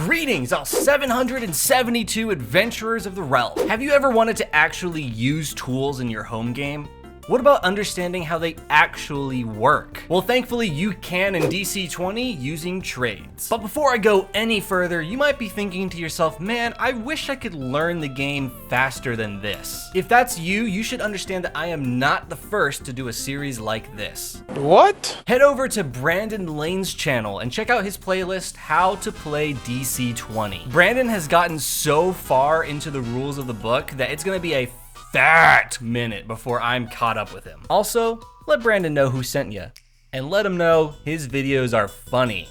Greetings, all 772 adventurers of the realm. Have you ever wanted to actually use tools in your home game? What about understanding how they actually work? Well, thankfully you can in DC20 using trades. But before I go any further, you might be thinking to yourself, man, I wish I could learn the game faster than this. If that's you, you should understand that I am not the first to do a series like this. What? Head over to Brandon Lane's channel and check out his playlist, How to Play DC20. Brandon has gotten so far into the rules of the book that it's gonna be a fat minute before I'm caught up with him. Also, let Brandon know who sent you, and let him know his videos are funny.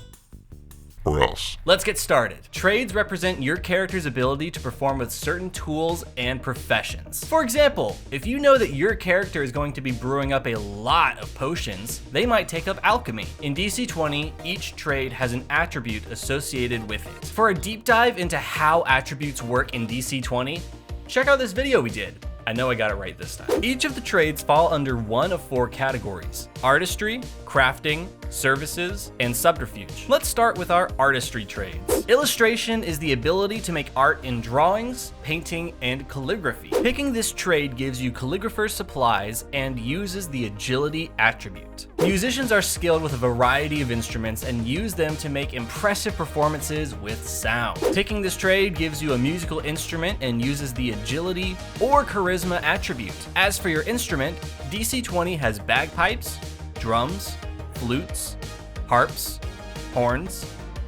Or else. Let's get started. Trades represent your character's ability to perform with certain tools and professions. For example, if you know that your character is going to be brewing up a lot of potions, they might take up alchemy. In DC20, each trade has an attribute associated with it. For a deep dive into how attributes work in DC20, check out this video we did. I know I got it right this time. Each of the trades fall under one of four categories: artistry, crafting, services, and subterfuge. Let's start with our artistry trades. Illustration is the ability to make art in drawings, painting, and calligraphy. Picking this trade gives you calligrapher's supplies and uses the agility attribute. Musicians are skilled with a variety of instruments and use them to make impressive performances with sound. Picking this trade gives you a musical instrument and uses the agility or charisma attribute. As for your instrument, DC20 has bagpipes, drums, flutes, harps, horns,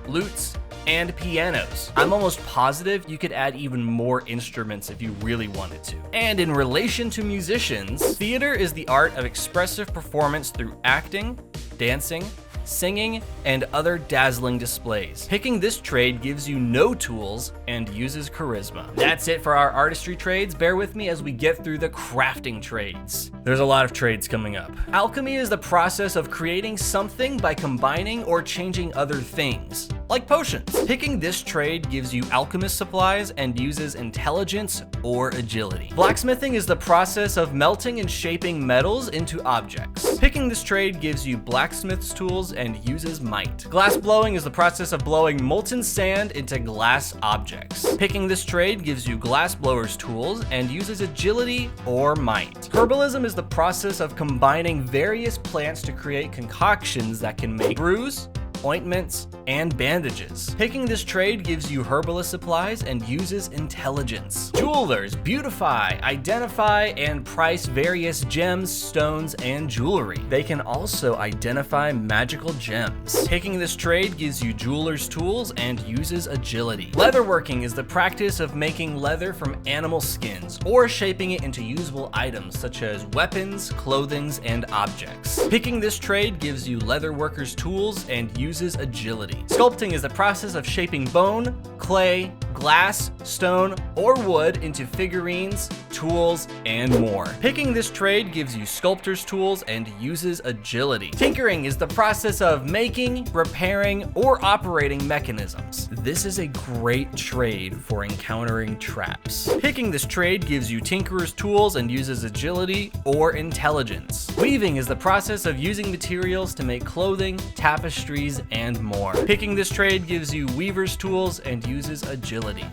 lutes, and pianos. I'm almost positive you could add even more instruments if you really wanted to. And in relation to musicians, theater is the art of expressive performance through acting, dancing, singing, and other dazzling displays. Picking this trade gives you no tools and uses charisma. That's it for our artistry trades. Bear with me as we get through the crafting trades. There's a lot of trades coming up. Alchemy is the process of creating something by combining or changing other things, like potions. Picking this trade gives you alchemist supplies and uses intelligence or agility. Blacksmithing is the process of melting and shaping metals into objects. Picking this trade gives you blacksmith's tools and uses might. Glass blowing is the process of blowing molten sand into glass objects. Picking this trade gives you glass blower's tools and uses agility or might. Herbalism is the process of combining various plants to create concoctions that can make brews, ointments, and bandages. Picking this trade gives you herbalist supplies and uses intelligence. Jewelers beautify, identify, and price various gems, stones, and jewelry. They can also identify magical gems. Picking this trade gives you jeweler's tools and uses agility. Leatherworking is the practice of making leather from animal skins or shaping it into usable items such as weapons, clothing, and objects. Picking this trade gives you leatherworker's tools and uses agility. Sculpting is the process of shaping bone, clay, glass, stone, or wood into figurines, tools, and more. Picking this trade gives you sculptor's tools and uses agility. Tinkering is the process of making, repairing, or operating mechanisms. This is a great trade for encountering traps. Picking this trade gives you tinkerer's tools and uses agility or intelligence. Weaving is the process of using materials to make clothing, tapestries, and more. Picking this trade gives you weaver's tools and uses agility.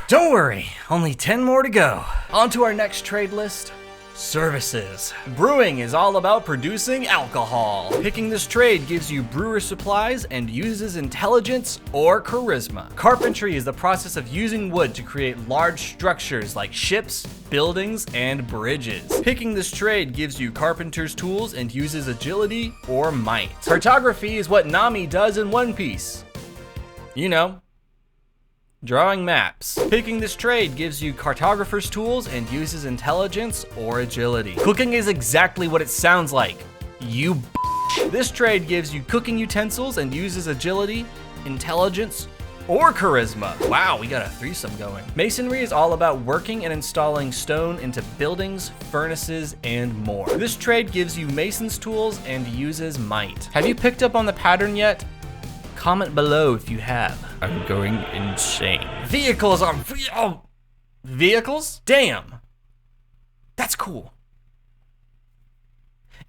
Don't worry, only 10 more to go. On to our next trade list. Services. Brewing is all about producing alcohol. Picking this trade gives you brewer supplies and uses intelligence or charisma. Carpentry is the process of using wood to create large structures like ships, buildings, and bridges. Picking this trade gives you carpenter's tools and uses agility or might. Cartography is what Nami does in One Piece. You know, drawing maps. Picking this trade gives you cartographer's tools and uses intelligence or agility. Cooking is exactly what it sounds like. You b****. This trade gives you cooking utensils and uses agility, intelligence, or charisma. Wow, we got a threesome going. Masonry is all about working and installing stone into buildings, furnaces, and more. This trade gives you mason's tools and uses might. Have you picked up on the pattern yet? Comment below if you have. I'm going insane. Vehicles are vehicles? Damn. That's cool.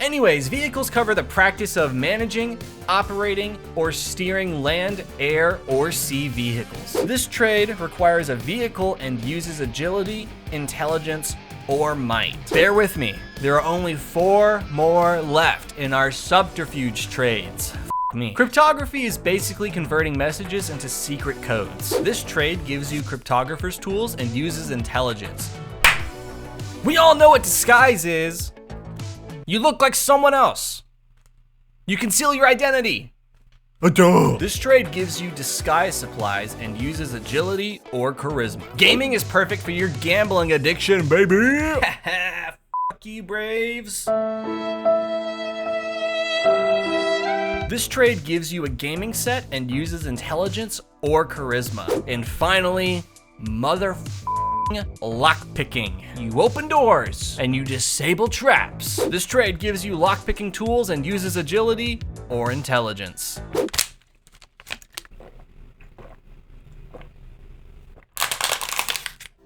Anyways, vehicles cover the practice of managing, operating, or steering land, air, or sea vehicles. This trade requires a vehicle and uses agility, intelligence, or might. Bear with me, there are only 4 more left in our Subterfuge Trades. Me. Cryptography is basically converting messages into secret codes. This trade gives you cryptographer's tools and uses intelligence. We all know what disguise is. You look like someone else. You conceal your identity. This trade gives you disguise supplies and uses agility or charisma. Gaming is perfect for your gambling addiction, baby. Fuck you, Braves. This trade gives you a gaming set and uses intelligence or charisma. And finally, lockpicking. You open doors and you disable traps. This trade gives you lockpicking tools and uses agility or intelligence.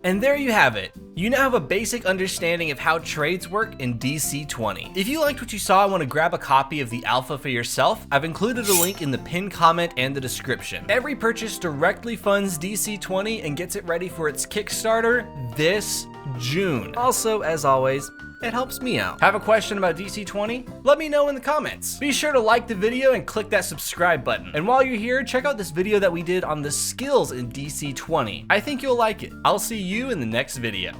And there you have it. You now have a basic understanding of how trades work in DC20. If you liked what you saw and want to grab a copy of the alpha for yourself, I've included a link in the pinned comment and the description. Every purchase directly funds DC20 and gets it ready for its Kickstarter this June. Also, as always, it helps me out. Have a question about DC20? Let me know in the comments. Be sure to like the video and click that subscribe button. And while you're here, check out this video that we did on the skills in DC20. I think you'll like it. I'll see you in the next video.